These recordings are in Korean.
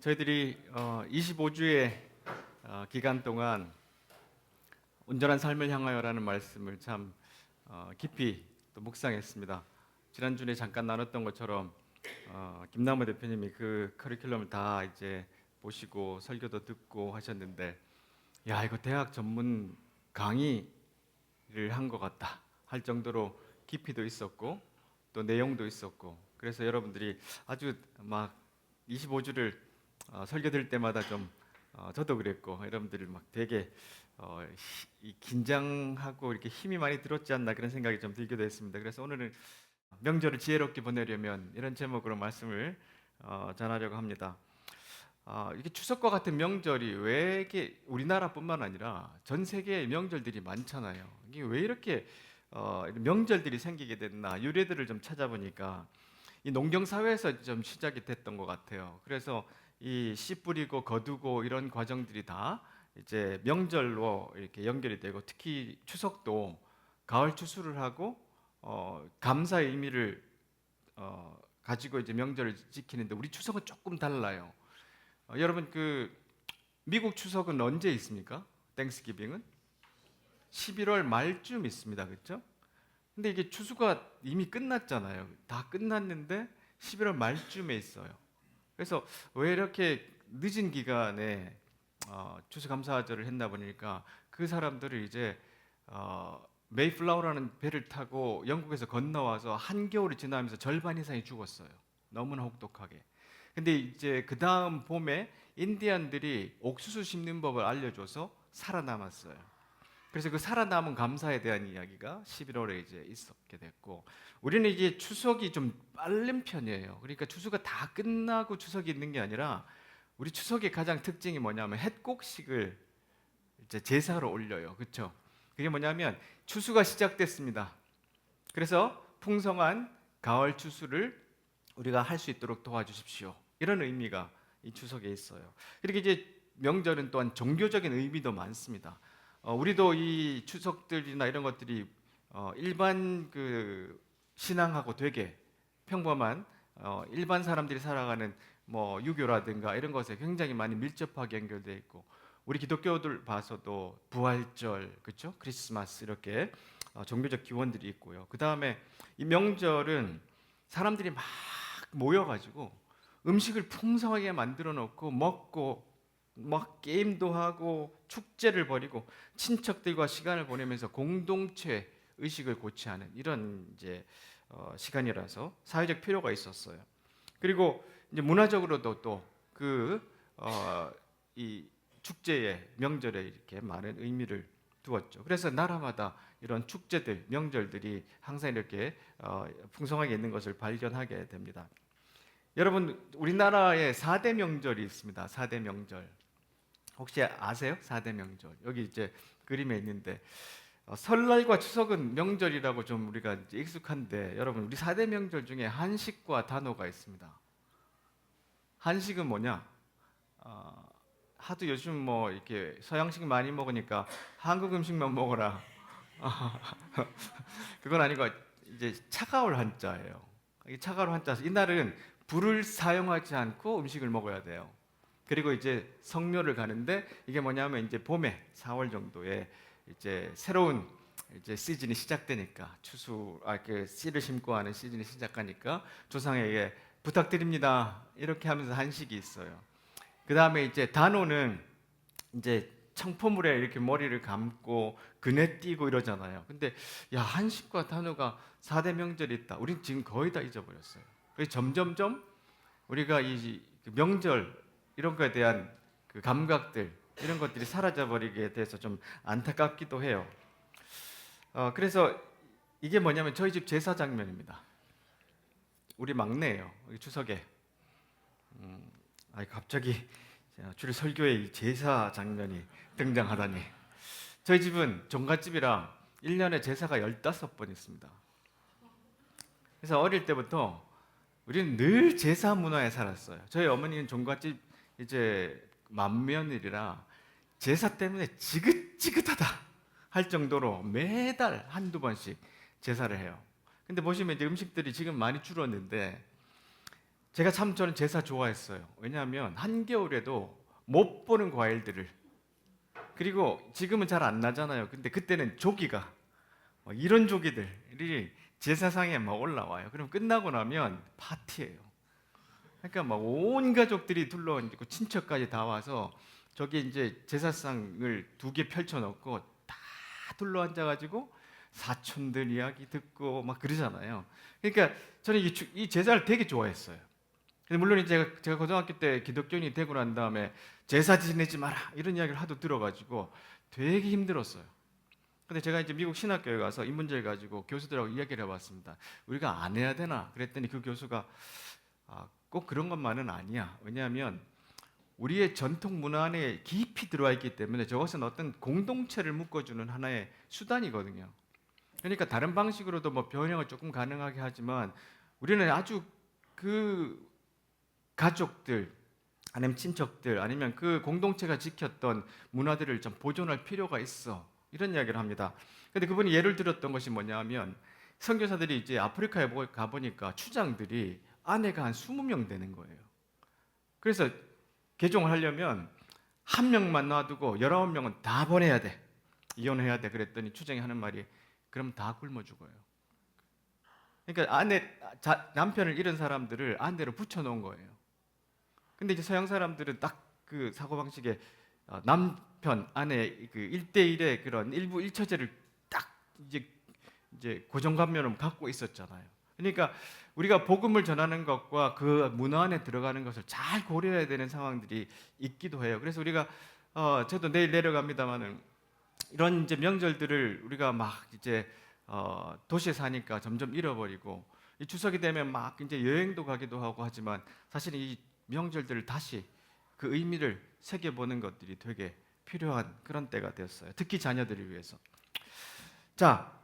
저희들이 25주의 기간 동안 온전한 삶을 향하여라는 말씀을 참 깊이 또 묵상했습니다. 지난주에 잠깐 나눴던 것처럼 김남호 대표님이 그 커리큘럼을 다 이제 보시고 설교도 듣고 하셨는데, 야, 이거 대학 전문 강의를 한 것 같다 할 정도로 깊이도 있었고 또 내용도 있었고, 그래서 여러분들이 아주 막 25주를 설교 들을 때마다 좀 저도 그랬고 여러분들이 막 되게 긴장하고 이렇게 힘이 많이 들었지 않나 그런 생각이 좀 들기도 했습니다. 그래서 오늘은 명절을 지혜롭게 보내려면 이런 제목으로 말씀을 전하려고 합니다. 이게 추석과 같은 명절이 왜 이게 우리나라뿐만 아니라 전 세계의 명절들이 많잖아요. 이게 왜 이렇게 명절들이 생기게 됐나, 유래들을 좀 찾아보니까 이 농경 사회에서 좀 시작이 됐던 것 같아요. 그래서 이 씨 뿌리고 거두고 이런 과정들이 다 이제 명절로 이렇게 연결이 되고, 특히 추석도 가을 추수를 하고 감사의 의미를 가지고 이제 명절을 지키는데, 우리 추석은 조금 달라요. 여러분, 그 미국 추석은 언제 있습니까? 땡스기빙은 11월 말쯤 있습니다. 그렇죠? 근데 이게 추수가 이미 끝났잖아요. 다 끝났는데 11월 말쯤에 있어요. 그래서 왜 이렇게 늦은 기간에 추수감사절을 했나 보니까, 그 사람들을 이제 메이플라워라는 배를 타고 영국에서 건너와서 한겨울이 지나면서 절반 이상이 죽었어요. 너무나 혹독하게. 근데 이제 그 다음 봄에 인디안들이 옥수수 심는 법을 알려줘서 살아남았어요. 그래서 그 살아남은 감사에 대한 이야기가 11월에 이제 있었게 됐고, 우리는 이게 추석이 좀 빠른 편이에요. 그러니까 추수가 다 끝나고 추석이 있는 게 아니라, 우리 추석의 가장 특징이 뭐냐면 햇곡식을 이제 제사로 올려요. 그렇죠? 그게 뭐냐면 추수가 시작됐습니다. 그래서 풍성한 가을 추수를 우리가 할 수 있도록 도와주십시오. 이런 의미가 이 추석에 있어요. 그렇게 이제 명절은 또한 종교적인 의미도 많습니다. 우리도 이 추석들이나 이런 것들이 일반 그 신앙하고 되게 평범한 일반 사람들이 살아가는 뭐 유교라든가 이런 것에 굉장히 많이 밀접하게 연결되어 있고, 우리 기독교들 봐서도 부활절, 그렇죠? 크리스마스, 이렇게 종교적 기원들이 있고요. 그 다음에 이 명절은 사람들이 막 모여가지고 음식을 풍성하게 만들어 놓고 먹고 막 게임도 하고 축제를 벌이고 친척들과 시간을 보내면서 공동체 의식을 고취하는 이런 이제 시간이라서 사회적 필요가 있었어요. 그리고 이제 문화적으로도 또 그 이 축제에, 명절에 이렇게 많은 의미를 두었죠. 그래서 나라마다 이런 축제들, 명절들이 항상 이렇게 풍성하게 있는 것을 발견하게 됩니다. 여러분, 우리나라에 4대 명절이 있습니다. 4대 명절. 혹시 아세요? 4대 명절. 여기 이제 그림에 있는데, 설날과 추석은 명절이라고 좀 우리가 이제 익숙한데, 여러분, 우리 4대 명절 중에 한식과 단어가 있습니다. 한식은 뭐냐? 하도 요즘 뭐 이렇게 서양식 많이 먹으니까 한국 음식만 먹어라. 그건 아니고 이제 차가울 한자예요. 이 차가울 한자에서 이날은 불을 사용하지 않고 음식을 먹어야 돼요. 그리고 이제 성묘를 가는데, 이게 뭐냐면 이제 봄에 4월 정도에 이제 새로운 이제 시즌이 시작되니까, 그 씨를 심고 하는 시즌이 시작하니까 조상에게 부탁드립니다 이렇게 하면서 한식이 있어요. 그 다음에 이제 단오는 이제 청포물에 이렇게 머리를 감고 그네 띄고 이러잖아요. 근데 야, 한식과 단오가 4대 명절이 있다. 우린 지금 거의 다 잊어버렸어요. 그래서 점점점 우리가 이 명절 이런 거에 대한 그 감각들, 이런 것들이 사라져 버리게 돼서 좀 안타깝기도 해요. 그래서 이게 뭐냐면 저희 집 제사 장면입니다. 우리 막내예요. 추석에 갑자기 주일 설교에 이 제사 장면이 등장하다니. 저희 집은 종갓집이라 1년에 제사가 15번 있습니다. 그래서 어릴 때부터 우리는 늘 제사 문화에 살았어요. 저희 어머니는 종갓집 이제 맏며느리라 제사 때문에 지긋지긋하다 할 정도로 매달 한두 번씩 제사를 해요. 근데 보시면 이제 음식들이 지금 많이 줄었는데, 제가 참 저는 제사 좋아했어요. 왜냐하면 한겨울에도 못 보는 과일들을, 그리고 지금은 잘 안 나잖아요. 근데 그때는 조기가 이런 조기들이 제사상에 막 올라와요. 그럼 끝나고 나면 파티예요. 그러니까 막 온 가족들이 둘러앉고 친척까지 다 와서 저기 이제 제사상을 2개 펼쳐놓고 다 둘러앉아가지고 사촌들 이야기 듣고 막 그러잖아요. 그러니까 저는 이 제사를 되게 좋아했어요. 근데 물론 이제 제가 고등학교 때 기독교인이 되고 난 다음에 제사 지내지 마라 이런 이야기를 하도 들어가지고 되게 힘들었어요. 근데 제가 이제 미국 신학교에 가서 이 문제를 가지고 교수들하고 이야기를 해봤습니다. 우리가 안 해야 되나? 그랬더니 그 교수가 꼭 그런 것만은 아니야. 왜냐하면 우리의 전통 문화 안에 깊이 들어와 있기 때문에 저것은 어떤 공동체를 묶어주는 하나의 수단이거든요. 그러니까 다른 방식으로도 뭐 변형을 조금 가능하게 하지만 우리는 아주 그 가족들 아니면 친척들 아니면 그 공동체가 지켰던 문화들을 좀 보존할 필요가 있어. 이런 이야기를 합니다. 근데 그분이 예를 들었던 것이 뭐냐면 선교사들이 이제 아프리카에 가보니까 추장들이 아내가 한 20명 되는 거예요. 그래서 개종을 하려면 한 명만 놔두고 19명은 다 보내야 돼. 이혼해야 돼. 그랬더니 추장이 하는 말이 그럼 다 굶어 죽어요. 그러니까 남편을 잃은 사람들을 아내로 붙여놓은 거예요. 근데 이제 서양 사람들은 딱 그 사고방식에 남편, 아내 그 1대1의 그런 일부 일처제를 딱 이제 고정관념을 갖고 있었잖아요. 그러니까 우리가 복음을 전하는 것과 그 문화 안에 들어가는 것을 잘 고려해야 되는 상황들이 있기도 해요. 그래서 우리가 저도 내일 내려갑니다만은 이런 이제 명절들을 우리가 막 이제 도시에 사니까 점점 잃어버리고 이 추석이 되면 막 이제 여행도 가기도 하고 하지만 사실 이 명절들을 다시 그 의미를 새겨보는 것들이 되게 필요한 그런 때가 되었어요. 특히 자녀들을 위해서. 자,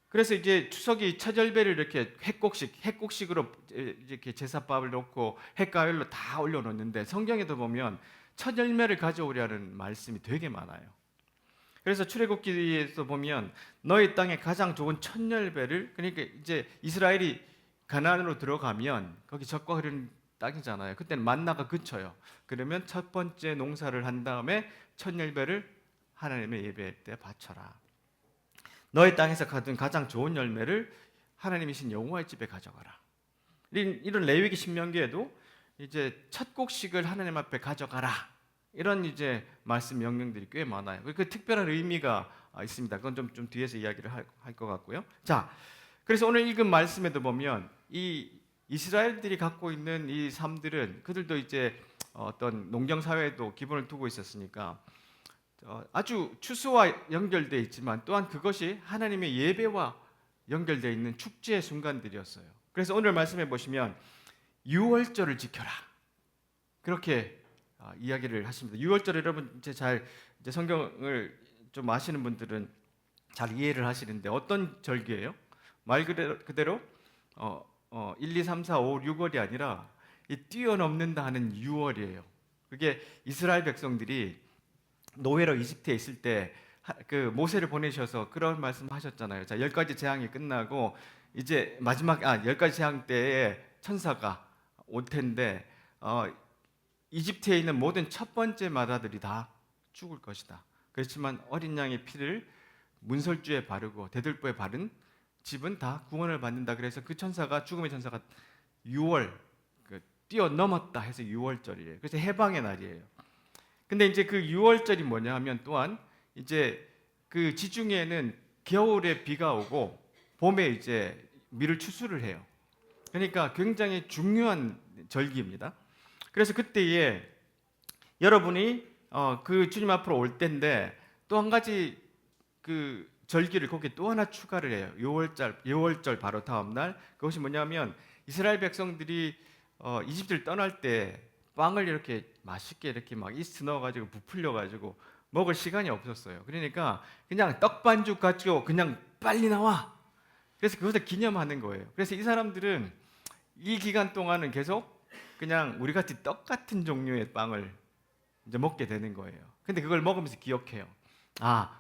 그래서 이제 추석이 첫 열배를 이렇게 핵곡식으로 이렇게 제사밥을 놓고 핵가열로 다 올려놓는데 성경에도 보면 첫 열매를 가져오려는 말씀이 되게 많아요. 그래서 출애굽기에서 보면 너희 땅에 가장 좋은 첫 열매를, 그러니까 이제 이스라엘이 가나안으로 들어가면 거기 젖과 흐르는 땅이잖아요. 그때는 만나가 그쳐요. 그러면 첫 번째 농사를 한 다음에 첫 열매를 하나님의 예배할 때 바쳐라. 너희 땅에서 거둔 가장 좋은 열매를 하나님이신 여호와의 집에 가져가라. 이런 레위기 신명기에도 이제 첫 곡식을 하나님 앞에 가져가라. 이런 이제 말씀 명령들이 꽤 많아요. 그 특별한 의미가 있습니다. 그건 좀 뒤에서 이야기를 할 것 같고요. 자, 그래서 오늘 읽은 말씀에도 보면 이 이스라엘들이 갖고 있는 이 삶들은 그들도 이제 어떤 농경 사회에도 기본을 두고 있었으니까 아주 추수와 연결되어 있지만 또한 그것이 하나님의 예배와 연결되어 있는 축제의 순간들이었어요. 그래서 오늘 말씀해 보시면 유월절을 지켜라. 그렇게 이야기를 하십니다. 유월절 여러분 이제 성경을 좀 아시는 분들은 잘 이해를 하시는데 어떤 절기예요? 말 그대로 1, 2, 3, 4, 5, 6월이 아니라 이 뛰어넘는다 하는 유월이에요. 그게 이스라엘 백성들이 노예로 이집트에 있을 때 그 모세를 보내셔서 그런 말씀하셨잖아요. 자, 10가지 재앙이 끝나고 이제 마지막 10가지 재앙 때에 천사가 올 텐데 이집트에 있는 모든 첫 번째 마다들이 다 죽을 것이다. 그렇지만 어린 양의 피를 문설주에 바르고 대들보에 바른 집은 다 구원을 받는다. 그래서 그 천사가 죽음의 천사가 6월 뛰어넘었다 해서 6월절이에요. 그래서 해방의 날이에요. 근데 이제 그 6월절이 뭐냐 하면 또한 이제 그 지중해에는 겨울에 비가 오고 봄에 이제 밀을 추수를 해요. 그러니까 굉장히 중요한 절기입니다. 그래서 그때에 여러분이 그 주님 앞으로 올 때인데 또 한 가지 그 절기를 거기에 또 하나 추가를 해요. 6월절 바로 다음 날. 그것이 뭐냐면 이스라엘 백성들이 이집트를 떠날 때 빵을 이렇게 맛있게 이렇게 막 이스트 넣어가지고 부풀려가지고 먹을 시간이 없었어요. 그러니까 그냥 떡반죽 가지고 그냥 빨리 나와. 그래서 그것을 기념하는 거예요. 그래서 이 사람들은 이 기간 동안은 계속 그냥 우리 같이 떡 같은 종류의 빵을 이제 먹게 되는 거예요. 근데 그걸 먹으면서 기억해요.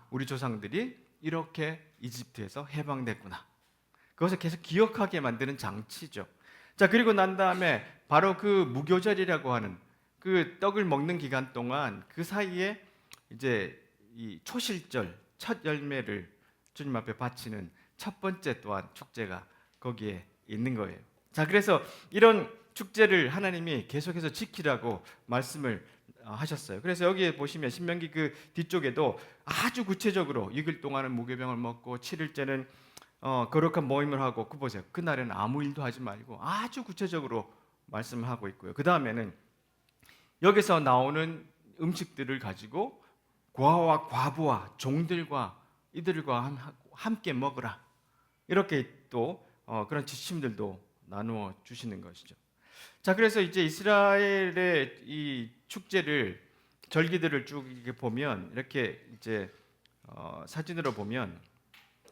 우리 조상들이 이렇게 이집트에서 해방됐구나. 그것을 계속 기억하게 만드는 장치죠. 자, 그리고 난 다음에 바로 그 무교절이라고 하는 그 떡을 먹는 기간 동안 그 사이에 이제 이 초실절 첫 열매를 주님 앞에 바치는 첫 번째 또한 축제가 거기에 있는 거예요. 자, 그래서 이런 축제를 하나님이 계속해서 지키라고 말씀을 하셨어요. 그래서 여기에 보시면 신명기 그 뒤쪽에도 아주 구체적으로 6일 동안은 무교병을 먹고 7일째는 거룩한 모임을 하고, 그 보세요. 그날에는 아무 일도 하지 말고 아주 구체적으로 말씀을 하고 있고요. 그 다음에는 여기서 나오는 음식들을 가지고 고아와 과부와 종들과 이들과 함께 먹으라, 이렇게 또 그런 지침들도 나누어 주시는 것이죠. 자, 그래서 이제 이스라엘의 이 축제를, 절기들을 쭉 이렇게 보면, 이렇게 이제 사진으로 보면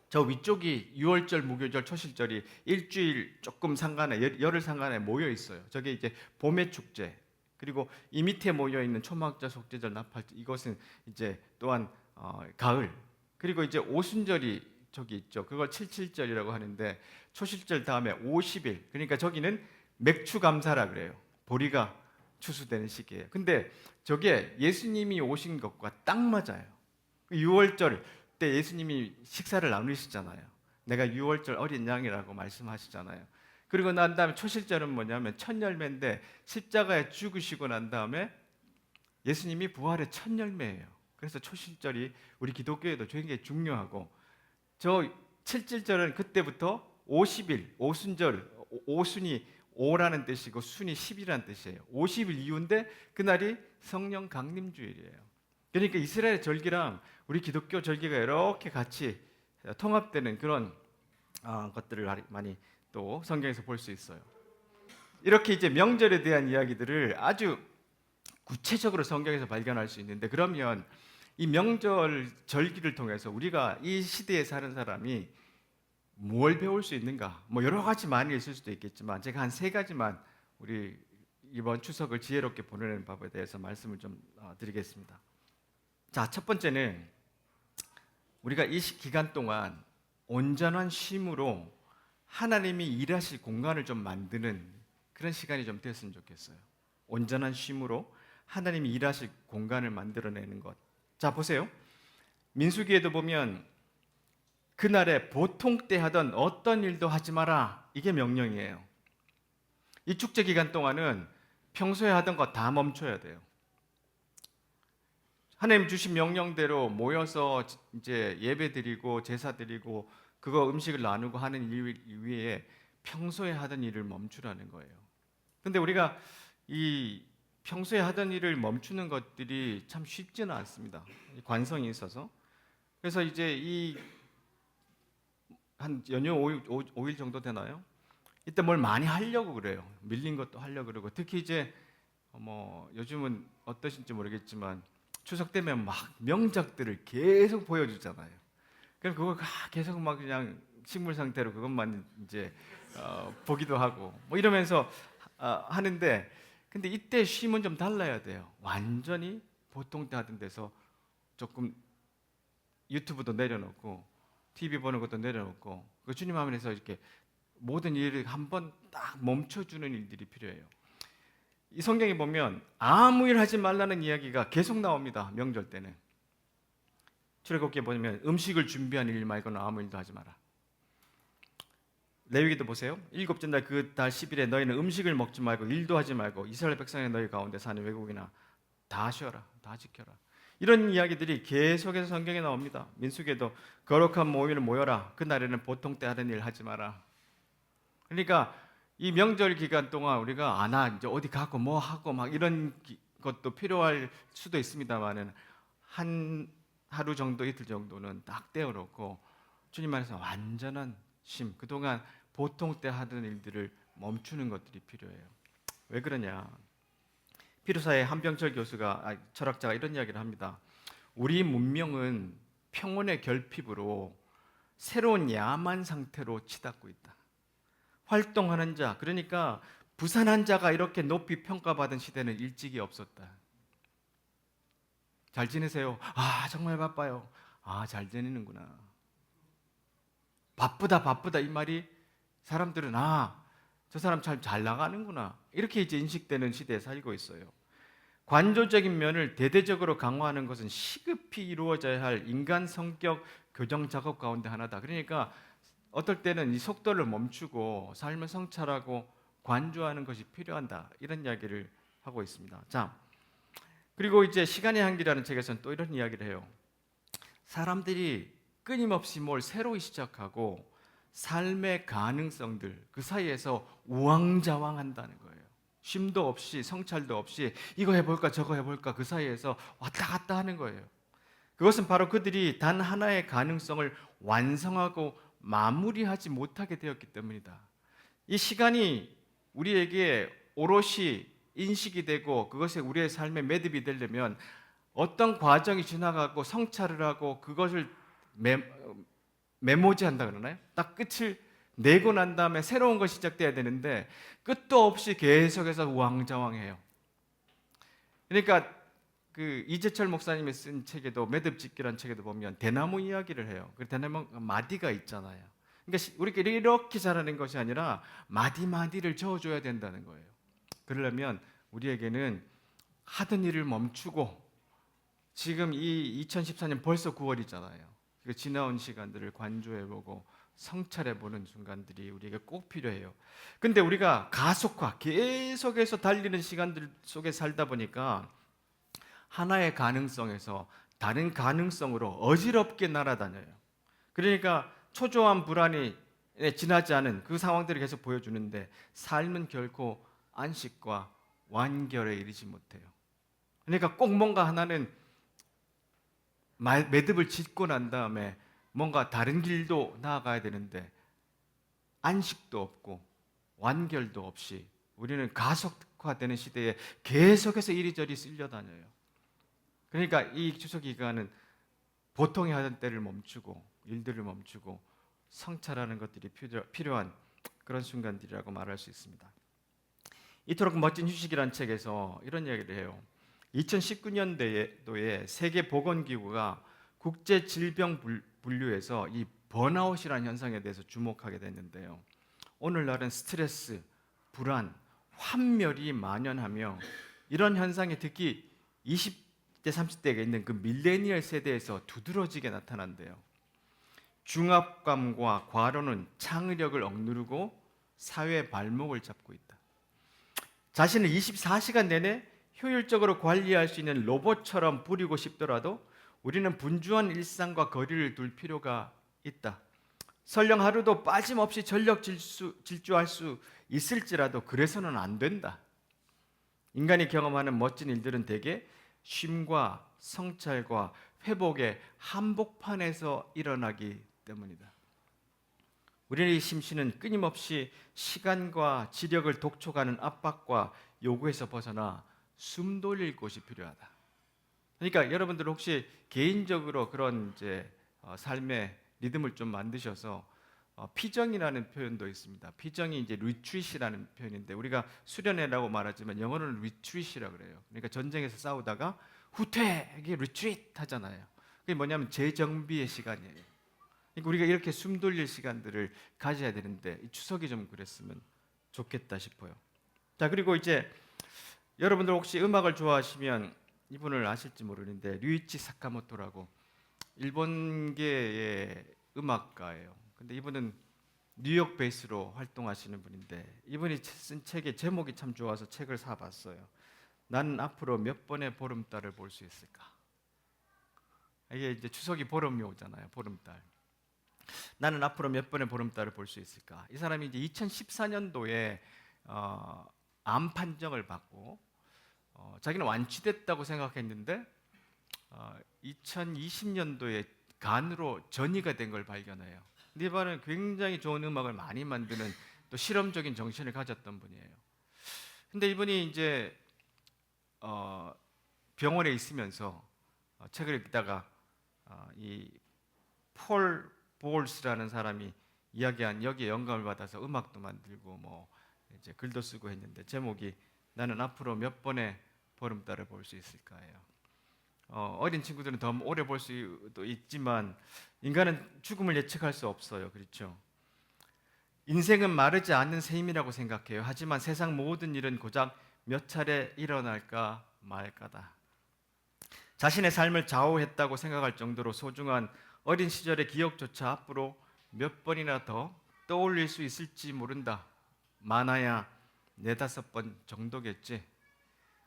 저 위쪽이 6월절, 무교절, 초실절이 일주일 조금 상간에, 열흘 상간에 모여 있어요. 저게 이제 봄의 축제. 그리고 이 밑에 모여 있는 초막절, 속죄절, 나팔절, 이것은 이제 또한 가을. 그리고 이제 오순절이 저기 있죠. 그걸 칠칠절이라고 하는데, 초실절 다음에 50일. 그러니까 저기는 맥추 감사라 그래요. 보리가 추수되는 시기예요. 근데 저게 예수님이 오신 것과 딱 맞아요. 6월절 때 예수님이 식사를 나누시잖아요. 내가 6월절 어린 양이라고 말씀하시잖아요. 그리고 난 다음에 초실절은 뭐냐면 첫 열매인데, 십자가에 죽으시고 난 다음에 예수님이 부활의 첫 열매예요. 그래서 초실절이 우리 기독교에도 굉장히 중요하고, 저 칠칠절은 그때부터 50일, 오순절, 오순이 5라는 뜻이고 순이 10이라는 뜻이에요. 50일 이후인데 그날이 성령 강림주일이에요. 그러니까 이스라엘 절기랑 우리 기독교 절기가 이렇게 같이 통합되는 그런 것들을 많이 또 성경에서 볼 수 있어요. 이렇게 이제 명절에 대한 이야기들을 아주 구체적으로 성경에서 발견할 수 있는데, 그러면 이 명절 절기를 통해서 우리가 이 시대에 사는 사람이 뭘 배울 수 있는가? 뭐 여러 가지 많이 있을 수도 있겠지만, 제가 한 3가지만 우리 이번 추석을 지혜롭게 보내는 법에 대해서 말씀을 좀 드리겠습니다. 자, 첫 번째는 우리가 이 기간 동안 온전한 쉼으로 하나님이 일하실 공간을 좀 만드는 그런 시간이 좀 됐으면 좋겠어요. 온전한 쉼으로 하나님이 일하실 공간을 만들어내는 것. 자, 보세요. 민수기에도 보면 그날에 보통 때 하던 어떤 일도 하지 마라, 이게 명령이에요. 이 축제 기간 동안은 평소에 하던 거 다 멈춰야 돼요. 하나님 주신 명령대로 모여서 이제 예배 드리고 제사 드리고 그거 음식을 나누고 하는 일 위에 평소에 하던 일을 멈추라는 거예요. 근데 우리가 이 평소에 하던 일을 멈추는 것들이 참 쉽지는 않습니다. 관성이 있어서. 그래서 이제 이 한 연휴 5일 정도 되나요? 이때 뭘 많이 하려고 그래요. 밀린 것도 하려고 그러고, 특히 이제 뭐 요즘은 어떠신지 모르겠지만 추석 되면 막 명작들을 계속 보여주잖아요. 그럼 그걸 계속 막 그냥 식물 상태로 그것만 이제 보기도 하고 뭐 이러면서 하는데, 근데 이때 쉼은 좀 달라야 돼요. 완전히 보통 때 하던 데서 조금 유튜브도 내려놓고 TV 보는 것도 내려놓고, 그 주님 안에서 이렇게 모든 일을 한번 딱 멈춰주는 일들이 필요해요. 이 성경에 보면 아무 일 하지 말라는 이야기가 계속 나옵니다. 명절 때는. 출애굽기에 보면 음식을 준비하는 일 말고는 아무 일도 하지 마라. 레위기도 보세요. 7째 날 그 달 10일에 너희는 음식을 먹지 말고 일도 하지 말고 이스라엘 백성의 너희 가운데 사는 외국이나 다 쉬어라, 다 지켜라. 이런 이야기들이 계속해서 성경에 나옵니다. 민수기에도 거룩한 모임을 모여라, 그날에는 보통 때 하던 일 하지 마라. 그러니까 이 명절 기간 동안 우리가 이제 어디 가고 뭐 하고 막 이런 것도 필요할 수도 있습니다만은, 한 하루 정도, 이틀 정도는 딱 떼어놓고 주님 안에서 완전한 쉼, 그동안 보통 때 하던 일들을 멈추는 것들이 필요해요. 왜 그러냐? 피루사의 한병철 교수가, 철학자가 이런 이야기를 합니다. 우리 문명은 평온의 결핍으로 새로운 야만 상태로 치닫고 있다. 활동하는 자, 그러니까 부산한 자가 이렇게 높이 평가받은 시대는 일찍이 없었다. 잘 지내세요? 정말 바빠요. 잘 지내는구나. 바쁘다 이 말이, 사람들은 저 사람 참 잘 나가는구나. 이렇게 이제 인식되는 시대에 살고 있어요. 관조적인 면을 대대적으로 강화하는 것은 시급히 이루어져야 할 인간 성격 교정 작업 가운데 하나다. 그러니까 어떨 때는 이 속도를 멈추고 삶을 성찰하고 관조하는 것이 필요하다. 이런 이야기를 하고 있습니다. 자, 그리고 이제 시간의 한계라는 책에서는 또 이런 이야기를 해요. 사람들이 끊임없이 뭘 새로 시작하고 삶의 가능성들 그 사이에서 우왕좌왕한다는 거예요. 쉼도 없이 성찰도 없이 이거 해볼까 저거 해볼까 그 사이에서 왔다 갔다 하는 거예요. 그것은 바로 그들이 단 하나의 가능성을 완성하고 마무리하지 못하게 되었기 때문이다. 이 시간이 우리에게 오롯이 인식이 되고 그것이 우리의 삶의 매듭이 되려면 어떤 과정이 지나가고 성찰을 하고 그것을 메모지한다 그러나요? 딱 끝을 내고 난 다음에 새로운 것이 시작돼야 되는데 끝도 없이 계속해서 우왕좌왕해요. 그러니까 그 이재철 목사님이 쓴 책에도 매듭짓기라는 책에도 보면 대나무 이야기를 해요. 그 대나무 마디가 있잖아요. 그러니까 우리가 이렇게 자라는 것이 아니라 마디마디를 저어줘야 된다는 거예요. 그러려면 우리에게는 하던 일을 멈추고 지금 이 2014년 벌써 9월이잖아요. 그 지나온 시간들을 관조해보고 성찰해보는 순간들이 우리에게 꼭 필요해요. 근데 우리가 가속화, 계속해서 달리는 시간들 속에 살다 보니까 하나의 가능성에서 다른 가능성으로 어지럽게 날아다녀요. 그러니까 초조한 불안이 지나지 않은 그 상황들을 계속 보여주는데 삶은 결코 안식과 완결에 이르지 못해요. 그러니까 꼭 뭔가 하나는 매듭을 짓고 난 다음에 뭔가 다른 길도 나아가야 되는데 안식도 없고 완결도 없이 우리는 가속화되는 시대에 계속해서 이리저리 쓸려다녀요. 그러니까 이 추석 기간은 보통의 하던 때를 멈추고 일들을 멈추고 성찰하는 것들이 필요한 그런 순간들이라고 말할 수 있습니다. 이토록 멋진 휴식이라는 책에서 이런 이야기를 해요. 2019년도에 세계보건기구가 국제질병분류에서 이 번아웃이라는 현상에 대해서 주목하게 됐는데요. 오늘날은 스트레스, 불안, 환멸이 만연하며 이런 현상이 특히 20대, 30대가 있는 그 밀레니얼 세대에서 두드러지게 나타난대요. 중압감과 과로는 창의력을 억누르고 사회의 발목을 잡고 있다. 자신을 24시간 내내 효율적으로 관리할 수 있는 로봇처럼 부리고 싶더라도 우리는 분주한 일상과 거리를 둘 필요가 있다. 설령 하루도 빠짐없이 전력 질주할 수 있을지라도 그래서는 안 된다. 인간이 경험하는 멋진 일들은 대개 쉼과 성찰과 회복의 한복판에서 일어나기 때문이다. 우리의 심신은 끊임없이 시간과 지력을 독촉하는 압박과 요구에서 벗어나 숨 돌릴 곳이 필요하다. 그러니까 여러분들 혹시 개인적으로 그런 이제 삶의 리듬을 좀 만드셔서 피정이라는 표현도 있습니다. 피정이 이제 리트릿이라는 표현인데 우리가 수련회라고 말하지만 영어로는 리트릿이라고 그래요. 그러니까 전쟁에서 싸우다가 후퇴 이게 리트릿 하잖아요. 그게 뭐냐면 재정비의 시간이에요. 그러니까 우리가 이렇게 숨 돌릴 시간들을 가져야 되는데 이 추석이 좀 그랬으면 좋겠다 싶어요. 자, 그리고 이제 여러분들 혹시 음악을 좋아하시면 이분을 아실지 모르는데 류이치 사카모토라고 일본계의 음악가예요. 근데 이분은 뉴욕 베이스로 활동하시는 분인데 이분이 쓴 책의 제목이 참 좋아서 책을 사봤어요. 나는 앞으로 몇 번의 보름달을 볼 수 있을까? 이게 이제 추석이 보름이 오잖아요. 보름달. 나는 앞으로 몇 번의 보름달을 볼 수 있을까? 이 사람이 이제 2014년도에 암 판정을 받고 자기는 완치됐다고 생각했는데 2020년도에 간으로 전이가 된 걸 발견해요. 근데 이분은 굉장히 좋은 음악을 많이 만드는 또 실험적인 정신을 가졌던 분이에요. 근데 이분이 이제 병원에 있으면서 책을 읽다가 이 폴 볼스라는 사람이 이야기한 여기에 영감을 받아서 음악도 만들고 뭐 이제 글도 쓰고 했는데 제목이 나는 앞으로 몇 번의 보름달을 볼 수 있을까요? 어린 친구들은 더 오래 볼 수도 있지만 인간은 죽음을 예측할 수 없어요. 그렇죠? 인생은 마르지 않는 셈이라고 생각해요. 하지만 세상 모든 일은 고작 몇 차례 일어날까 말까다. 자신의 삶을 좌우했다고 생각할 정도로 소중한 어린 시절의 기억조차 앞으로 몇 번이나 더 떠올릴 수 있을지 모른다. 많아야 4-5번 정도겠지.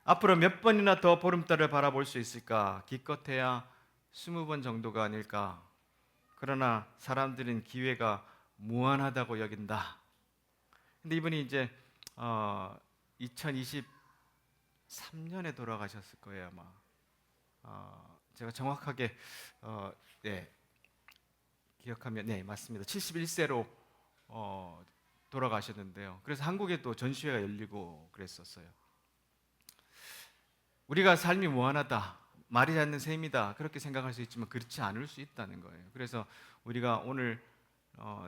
앞으로 몇 번이나 더 보름달을 바라볼 수 있을까? 기껏해야 20번 정도가 아닐까? 그러나 사람들은 기회가 무한하다고 여긴다. 근데 이분이 이제 2023년에 돌아가셨을 거예요, 아마. 제가 정확하게 네, 기억하면 네, 맞습니다. 71세로 돌아가셨는데요. 그래서 한국에 또 전시회가 열리고 그랬었어요. 우리가 삶이 무한하다, 말이 않는 셈이다, 그렇게 생각할 수 있지만 그렇지 않을 수 있다는 거예요. 그래서 우리가 오늘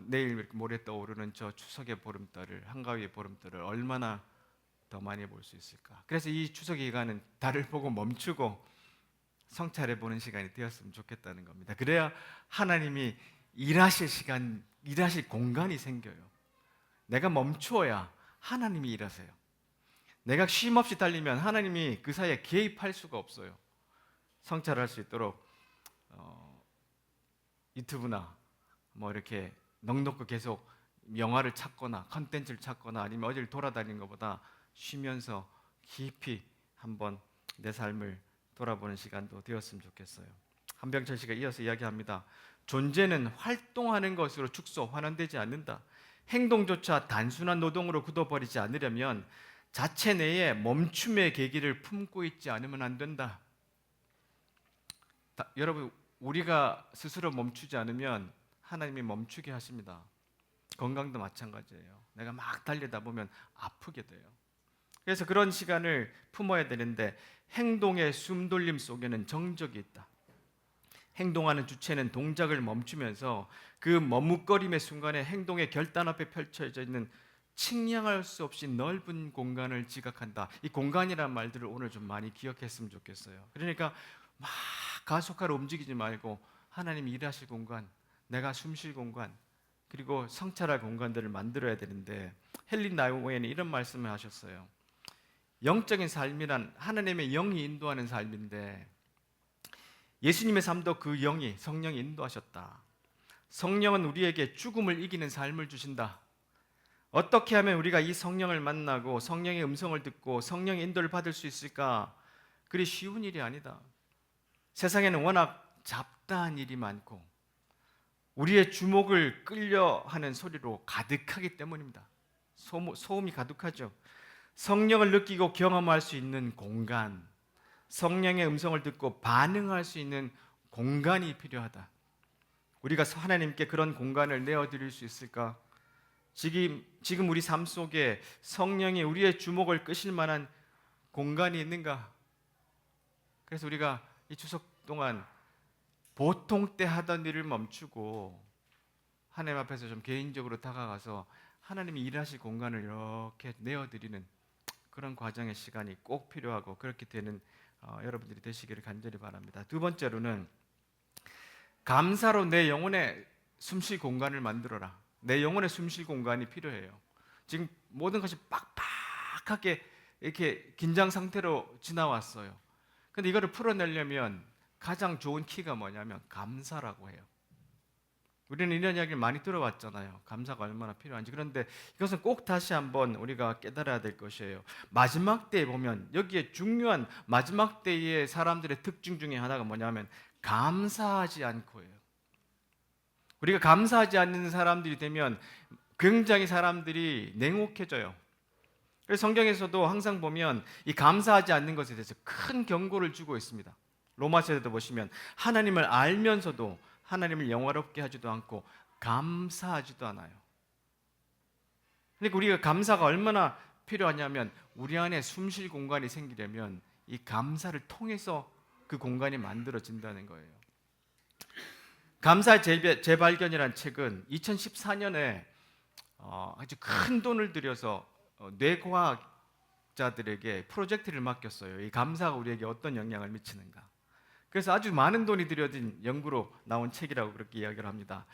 내일 모레 떠오르는 저 추석의 보름달을, 한가위의 보름달을 얼마나 더 많이 볼 수 있을까. 그래서 이 추석 기간은 달을 보고 멈추고 성찰해 보는 시간이 되었으면 좋겠다는 겁니다. 그래야 하나님이 일하실 시간, 일하실 공간이 생겨요. 내가 멈추어야 하나님이 일하세요. 내가 쉼 없이 달리면 하나님이 그 사이에 개입할 수가 없어요. 성찰할 수 있도록 유튜브나 뭐 이렇게 넉넉히 계속 영화를 찾거나 컨텐츠를 찾거나 아니면 어디를 돌아다니는 것보다 쉬면서 깊이 한번 내 삶을 돌아보는 시간도 되었으면 좋겠어요. 한병철 씨가 이어서 이야기합니다. 존재는 활동하는 것으로 축소, 환원되지 않는다. 행동조차 단순한 노동으로 굳어버리지 않으려면 자체 내에 멈춤의 계기를 품고 있지 않으면 안 된다. 여러분, 우리가 스스로 멈추지 않으면 하나님이 멈추게 하십니다. 건강도 마찬가지예요. 내가 막 달리다 보면 아프게 돼요. 그래서 그런 시간을 품어야 되는데 행동의 숨돌림 속에는 정적이 있다. 행동하는 주체는 동작을 멈추면서 그 머뭇거림의 순간에 행동의 결단 앞에 펼쳐져 있는 측량할 수 없이 넓은 공간을 지각한다. 이 공간이란 말들을 오늘 좀 많이 기억했으면 좋겠어요. 그러니까 막 가속화로 움직이지 말고 하나님이 일하실 공간, 내가 숨 쉴 공간, 그리고 성찰할 공간들을 만들어야 되는데 헨리 나우엔이 이런 말씀을 하셨어요. 영적인 삶이란 하나님의 영이 인도하는 삶인데 예수님의 삶도 그 영이, 성령이 인도하셨다. 성령은 우리에게 죽음을 이기는 삶을 주신다. 어떻게 하면 우리가 이 성령을 만나고 성령의 음성을 듣고 성령의 인도를 받을 수 있을까? 그리 쉬운 일이 아니다. 세상에는 워낙 잡다한 일이 많고 우리의 주목을 끌려 하는 소리로 가득하기 때문입니다. 소음이 가득하죠. 성령을 느끼고 경험할 수 있는 공간, 성령의 음성을 듣고 반응할 수 있는 공간이 필요하다. 우리가 하나님께 그런 공간을 내어드릴 수 있을까? 지금 우리 삶 속에 성령이 우리의 주목을 끄실 만한 공간이 있는가? 그래서 우리가 이 추석 동안 보통 때 하던 일을 멈추고 하나님 앞에서 좀 개인적으로 다가가서 하나님이 일하실 공간을 이렇게 내어드리는 그런 과정의 시간이 꼭 필요하고 그렇게 되는 여러분들이 되시기를 간절히 바랍니다. 두 번째로는 감사로 내 영혼의 숨쉴 공간을 만들어라. 내 영혼의 숨쉴 공간이 필요해요. 지금 모든 것이 빡빡하게 이렇게 긴장 상태로 지나왔어요. 근데 이거를 풀어내려면 가장 좋은 키가 뭐냐면 감사라고 해요. 우리는 이런 이야기를 많이 들어왔잖아요. 감사가 얼마나 필요한지. 그런데 이것은 꼭 다시 한번 우리가 깨달아야 될 것이에요. 마지막 때에 보면 여기에 중요한 마지막 때의 사람들의 특징 중에 하나가 뭐냐면 감사하지 않고예요. 우리가 감사하지 않는 사람들이 되면 굉장히 사람들이 냉혹해져요. 그래서 성경에서도 항상 보면 이 감사하지 않는 것에 대해서 큰 경고를 주고 있습니다. 로마서에도 보시면 하나님을 알면서도 하나님을 영화롭게 하지도 않고 감사하지도 않아요. 그러니까 우리가 감사가 얼마나 필요하냐면 우리 안에 숨쉴 공간이 생기려면 이 감사를 통해서 그 공간이 만들어진다는 거예요. 감사 재발견이라는 책은 2014년에 아주 큰 돈을 들여서 뇌과학자들에게 프로젝트를 맡겼어요. 이 감사가 우리에게 어떤 영향을 미치는가. 그래서 아주 많은 돈이 들여진 연구로 나온 책이라고 그렇게 이야기를 합니다.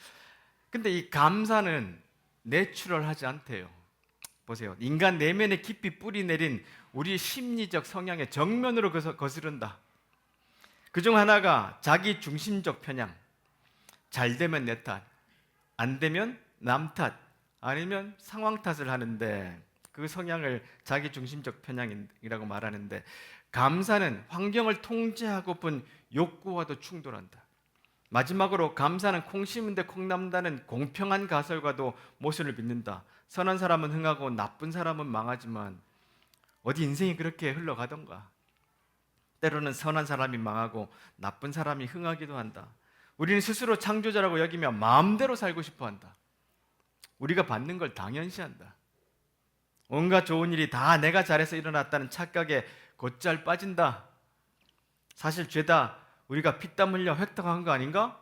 근데 이 감사는 내추럴하지 않대요. 보세요. 인간 내면에 깊이 뿌리 내린 우리 심리적 성향의 정면으로 거스른다. 그중 하나가 자기 중심적 편향. 잘 되면 내 탓, 안 되면 남 탓, 아니면 상황 탓을 하는데, 그 성향을 자기 중심적 편향이라고 말하는데, 감사는 환경을 통제하고픈 욕구와도 충돌한다. 마지막으로 감사는 콩 심은데 콩 남다는 공평한 가설과도 모순을 빚는다. 선한 사람은 흥하고 나쁜 사람은 망하지만 어디 인생이 그렇게 흘러가던가. 때로는 선한 사람이 망하고 나쁜 사람이 흥하기도 한다. 우리는 스스로 창조자라고 여기며 마음대로 살고 싶어 한다. 우리가 받는 걸 당연시한다. 온갖 좋은 일이 다 내가 잘해서 일어났다는 착각에 곧잘 빠진다. 사실 죄다 우리가 피땀 흘려 획득한 거 아닌가?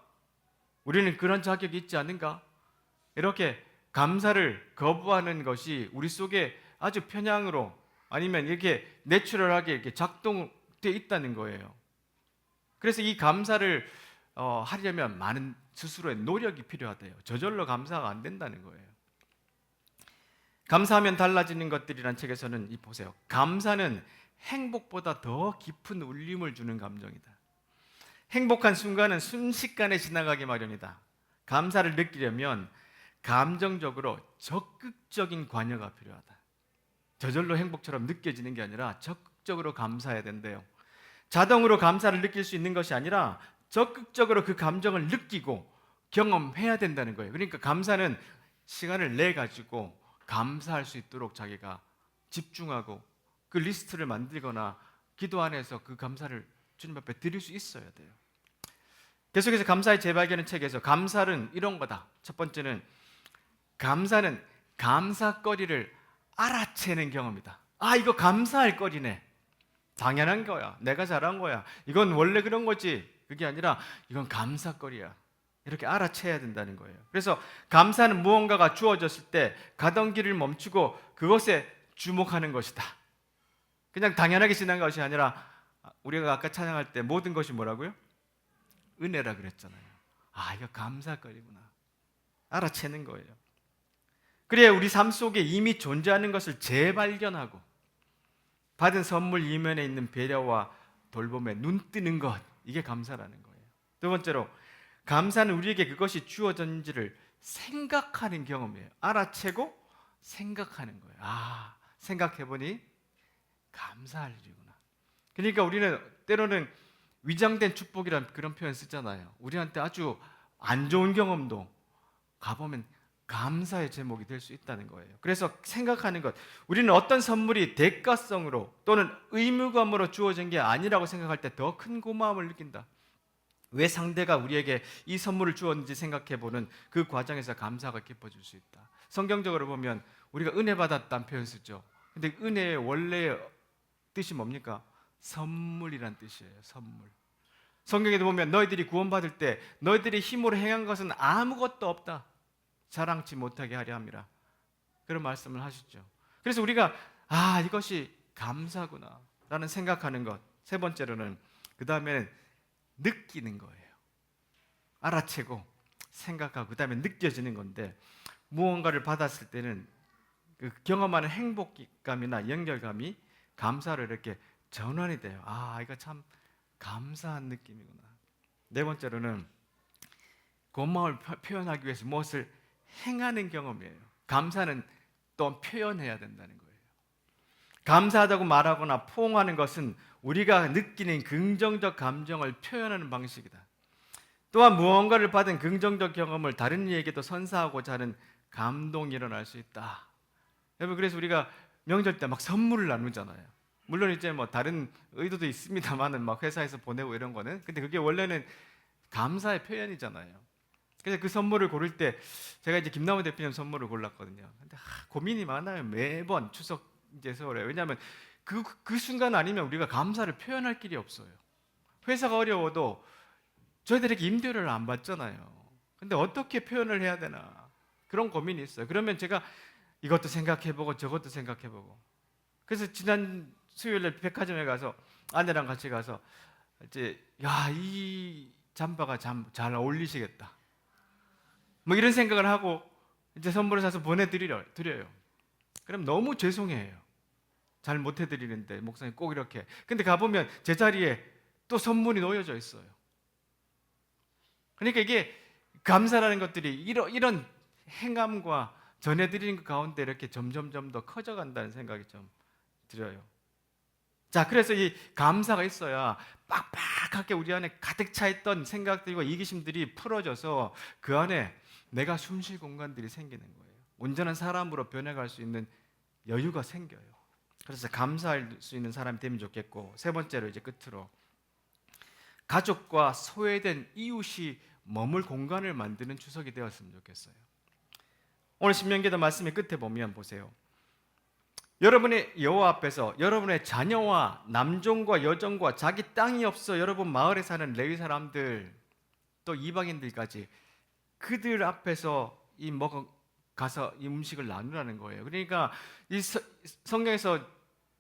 우리는 그런 자격이 있지 않은가? 이렇게 감사를 거부하는 것이 우리 속에 아주 편향으로, 아니면 이렇게 내추럴하게 이렇게 작동되어 있다는 거예요. 그래서 이 감사를 하려면 많은 스스로의 노력이 필요하대요. 저절로 감사가 안 된다는 거예요. 감사하면 달라지는 것들이란 책에서는 보세요. 감사는 행복보다 더 깊은 울림을 주는 감정이다. 행복한 순간은 순식간에 지나가기 마련이다. 감사를 느끼려면 감정적으로 적극적인 관여가 필요하다. 저절로 행복처럼 느껴지는 게 아니라 적극적으로 감사해야 된대요. 자동으로 감사를 느낄 수 있는 것이 아니라 적극적으로 그 감정을 느끼고 경험해야 된다는 거예요. 그러니까 감사는 시간을 내 가지고 감사할 수 있도록 자기가 집중하고 그 리스트를 만들거나 기도 안에서 그 감사를 주님 앞에 드릴 수 있어야 돼요. 계속해서 감사의 재발견의 책에서 감사는 이런 거다. 첫 번째는 감사는 감사거리를 알아채는 경험이다. 아, 이거 감사할 거리네. 당연한 거야. 내가 잘한 거야. 이건 원래 그런 거지. 그게 아니라 이건 감사거리야. 이렇게 알아채야 된다는 거예요. 그래서 감사는 무언가가 주어졌을 때 가던 길을 멈추고 그것에 주목하는 것이다. 그냥 당연하게 지난 것이 아니라, 우리가 아까 찬양할 때 모든 것이 뭐라고요? 은혜라 그랬잖아요. 아, 이거 감사거리구나. 알아채는 거예요. 그래야 우리 삶 속에 이미 존재하는 것을 재발견하고 받은 선물 이면에 있는 배려와 돌봄에 눈 뜨는 것, 이게 감사라는 거예요. 두 번째로, 감사는 우리에게 그것이 주어졌는지를 생각하는 경험이에요. 알아채고 생각하는 거예요. 아, 생각해보니 감사할 일이구나. 그러니까 우리는 때로는 위장된 축복이라는 그런 표현 쓰잖아요. 우리한테 아주 안 좋은 경험도 가보면 감사의 제목이 될 수 있다는 거예요. 그래서 생각하는 것, 우리는 어떤 선물이 대가성으로 또는 의무감으로 주어진 게 아니라고 생각할 때 더 큰 고마움을 느낀다. 왜 상대가 우리에게 이 선물을 주었는지 생각해보는 그 과정에서 감사가 깊어질 수 있다. 성경적으로 보면 우리가 은혜 받았다는 표현 쓰죠. 근데 은혜의 원래 뜻이 뭡니까? 선물이란 뜻이에요. 선물. 성경에도 보면 너희들이 구원받을 때 너희들이 힘으로 행한 것은 아무것도 없다. 자랑치 못하게 하려 함이라. 그런 말씀을 하시죠. 그래서 우리가 이것이 감사구나 라는 생각하는 것. 세 번째로는, 그 다음에는 느끼는 거예요. 알아채고 생각하고 그 다음에 느껴지는 건데, 무언가를 받았을 때는 그 경험하는 행복감이나 연결감이 감사로 이렇게 전환이 돼요. 이거 참 감사한 느낌이구나. 네 번째로는 고마움을 표현하기 위해서 무엇을 행하는 경험이에요. 감사는 또 표현해야 된다는 거예요. 감사하다고 말하거나 포옹하는 것은 우리가 느끼는 긍정적 감정을 표현하는 방식이다. 또한 무언가를 받은 긍정적 경험을 다른 이에게도 선사하고자 하는 감동이 일어날 수 있다. 여러분, 그래서 우리가 명절 때 막 선물을 나누잖아요. 물론 이제 뭐 다른 의도도 있습니다만은 막 회사에서 보내고 이런 거는, 근데 그게 원래는 감사의 표현이잖아요. 그래서 그 선물을 고를 때 제가 이제 김남우 대표님 선물을 골랐거든요. 근데 고민이 많아요. 매번 추석 이제 세월에. 왜냐하면 그 순간 아니면 우리가 감사를 표현할 길이 없어요. 회사가 어려워도 저희들에게 임대료를 안 받잖아요. 근데 어떻게 표현을 해야 되나, 그런 고민이 있어요. 그러면 제가 이것도 생각해보고 저것도 생각해보고, 그래서 지난 수요일에 백화점에 가서 아내랑 같이 가서 이제 이 잠바가 참 잘 어울리시겠다, 뭐 이런 생각을 하고 이제 선물을 사서 보내드려요. 그럼 너무 죄송해요. 잘 못해드리는데 목사님 꼭 이렇게. 근데 가보면 제자리에 또 선물이 놓여져 있어요. 그러니까 이게 감사라는 것들이 이런 행함과 전해드리는 것 가운데 이렇게 점점점 더 커져간다는 생각이 좀 들어요. 자, 그래서 이 감사가 있어야 빡빡하게 우리 안에 가득 차 있던 생각들과 이기심들이 풀어져서 그 안에 내가 숨쉴 공간들이 생기는 거예요. 온전한 사람으로 변해갈 수 있는 여유가 생겨요. 그래서 감사할 수 있는 사람이 되면 좋겠고, 세 번째로 이제 끝으로 가족과 소외된 이웃이 머물 공간을 만드는 추석이 되었으면 좋겠어요. 오늘 신명기도 말씀의 끝에 보면 보세요. 여러분의 여호와 앞에서 여러분의 자녀와 남종과 여종과 자기 땅이 없어 여러분 마을에 사는 레위 사람들 또 이방인들까지 그들 앞에서 가서 이 음식을 나누라는 거예요. 그러니까 이 성경에서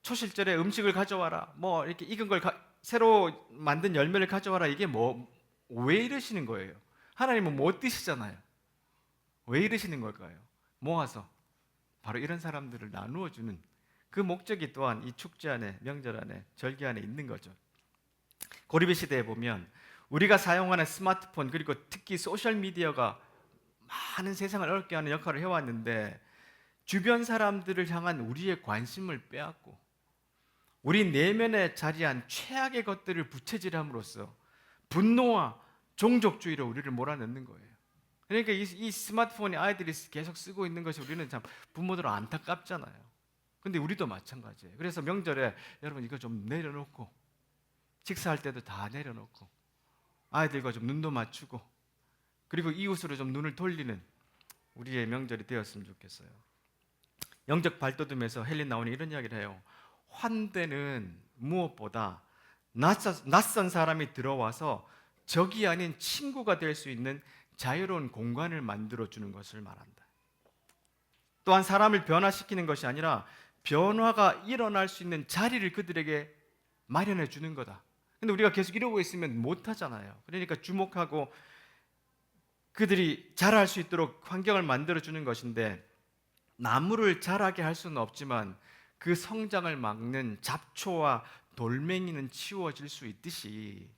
초실절에 음식을 가져와라, 뭐 이렇게 익은 걸 새로 만든 열매를 가져와라, 이게 왜 이러시는 거예요? 하나님은 못 드시잖아요. 왜 이러시는 걸까요? 모아서 바로 이런 사람들을 나누어 주는 그 목적이 또한 이 축제 안에, 명절 안에, 절기 안에 있는 거죠. 고리배 시대에 보면 우리가 사용하는 스마트폰 그리고 특히 소셜 미디어가 많은 세상을 어렵게 하는 역할을 해왔는데 주변 사람들을 향한 우리의 관심을 빼앗고 우리 내면에 자리한 최악의 것들을 부채질함으로써 분노와 종족주의로 우리를 몰아넣는 거예요. 그러니까 이 스마트폰이 아이들이 계속 쓰고 있는 것이 우리는 참 부모들은 안타깝잖아요. 근데 우리도 마찬가지예요. 그래서 명절에 여러분 이거 좀 내려놓고 식사할 때도 다 내려놓고 아이들과 좀 눈도 맞추고 그리고 이웃으로 좀 눈을 돌리는 우리의 명절이 되었으면 좋겠어요. 영적 발돋움에서 헬린 나오니 이런 이야기를 해요. 환대는 무엇보다 낯선 사람이 들어와서 적이 아닌 친구가 될 수 있는 자유로운 공간을 만들어주는 것을 말한다. 또한 사람을 변화시키는 것이 아니라 변화가 일어날 수 있는 자리를 그들에게 마련해 주는 거다. 근데 우리가 계속 이러고 있으면 못하잖아요. 그러니까 주목하고 그들이 자랄 수 있도록 환경을 만들어주는 것인데 나무를 자라게 할 수는 없지만 그 성장을 막는 잡초와 돌멩이는 치워질 수 있듯이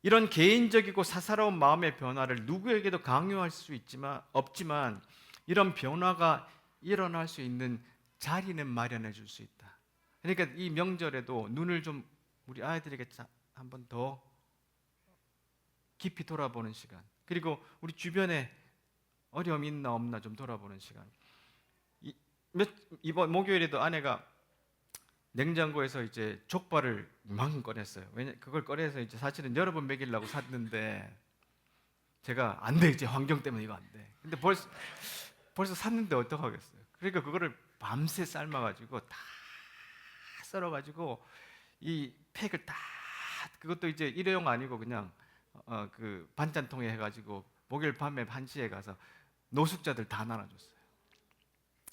이런 개인적이고 사사로운 마음의 변화를 누구에게도 강요할 수 없지만 이런 변화가 일어날 수 있는 자리는 마련해 줄 수 있다. 그러니까 이 명절에도 눈을 좀 우리 아이들에게 한번 더 깊이 돌아보는 시간, 그리고 우리 주변에 어려움이 있나 없나 좀 돌아보는 시간. 이번 목요일에도 아내가 냉장고에서 이제 족발을 이만큼 꺼냈어요. 그걸 꺼내서 이제 사실은 여러 번 먹이려고 샀는데 제가 안 돼, 이제 환경 때문에 이거 안 돼. 근데 벌써 샀는데 어떡하겠어요. 그러니까 그거를 밤새 삶아가지고 다 썰어가지고 이 팩을 다, 그것도 이제 일회용 아니고 그냥 그 반찬통에 해가지고 목요일 밤에 1시에 가서 노숙자들 다 나눠줬어요.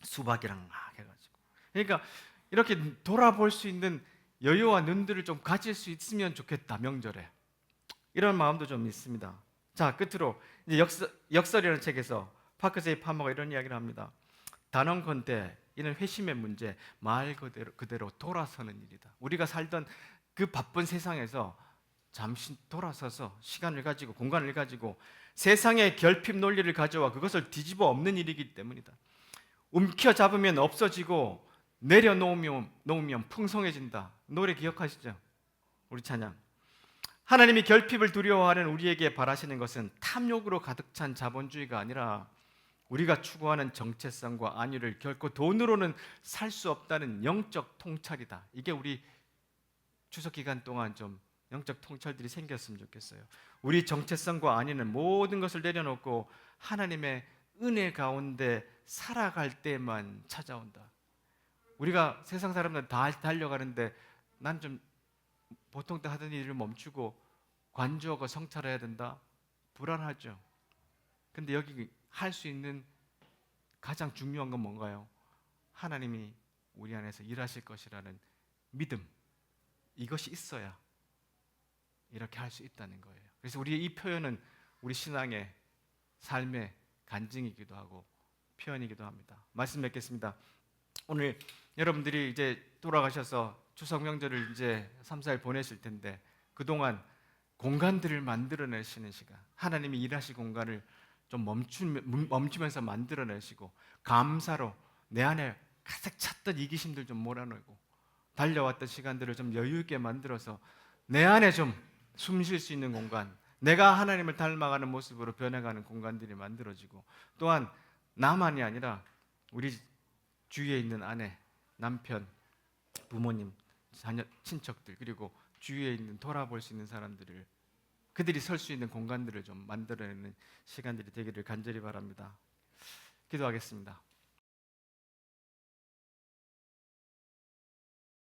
수박이랑 막 해가지고. 그러니까 이렇게 돌아볼 수 있는 여유와 눈들을 좀 가질 수 있으면 좋겠다, 명절에. 이런 마음도 좀 있습니다. 자, 끝으로 이제 역설이라는 책에서 파크세이 파머가 이런 이야기를 합니다. 단언컨대 이는 회심의 문제, 말 그대로 돌아서는 일이다. 우리가 살던 그 바쁜 세상에서 잠시 돌아서서 시간을 가지고 공간을 가지고 세상의 결핍 논리를 가져와 그것을 뒤집어 엎는 일이기 때문이다. 움켜잡으면 없어지고 내려놓으면 풍성해진다. 노래 기억하시죠? 우리 찬양. 하나님이 결핍을 두려워하는 우리에게 바라시는 것은 탐욕으로 가득 찬 자본주의가 아니라 우리가 추구하는 정체성과 안위를 결코 돈으로는 살 수 없다는 영적 통찰이다. 이게 우리 추석 기간 동안 좀 영적 통찰들이 생겼으면 좋겠어요. 우리 정체성과 안위는 모든 것을 내려놓고 하나님의 은혜 가운데 살아갈 때만 찾아온다. 우리가 세상 사람들 다 달려가는데 난 좀 보통 때 하던 일을 멈추고 관주하고 성찰해야 된다? 불안하죠. 근데 여기 할 수 있는 가장 중요한 건 뭔가요? 하나님이 우리 안에서 일하실 것이라는 믿음, 이것이 있어야 이렇게 할 수 있다는 거예요. 그래서 우리의 이 표현은 우리 신앙의 삶의 간증이기도 하고 표현이기도 합니다. 말씀 맺겠습니다. 오늘 여러분들이 이제 돌아가셔서 추석 명절을 이제 3, 4일 보내실 텐데 그동안 공간들을 만들어내시는 시간, 하나님이 일하실 공간을 좀 멈추면서 만들어내시고 감사로 내 안에 가득 찼던 이기심들 좀 몰아내고 달려왔던 시간들을 좀 여유 있게 만들어서 내 안에 좀 숨 쉴 수 있는 공간, 내가 하나님을 닮아가는 모습으로 변해가는 공간들이 만들어지고 또한 나만이 아니라 우리 주위에 있는 아내, 남편, 부모님, 자녀, 친척들 그리고 주위에 있는 돌아볼 수 있는 사람들을 그들이 설 수 있는 공간들을 좀 만들어내는 시간들이 되기를 간절히 바랍니다. 기도하겠습니다.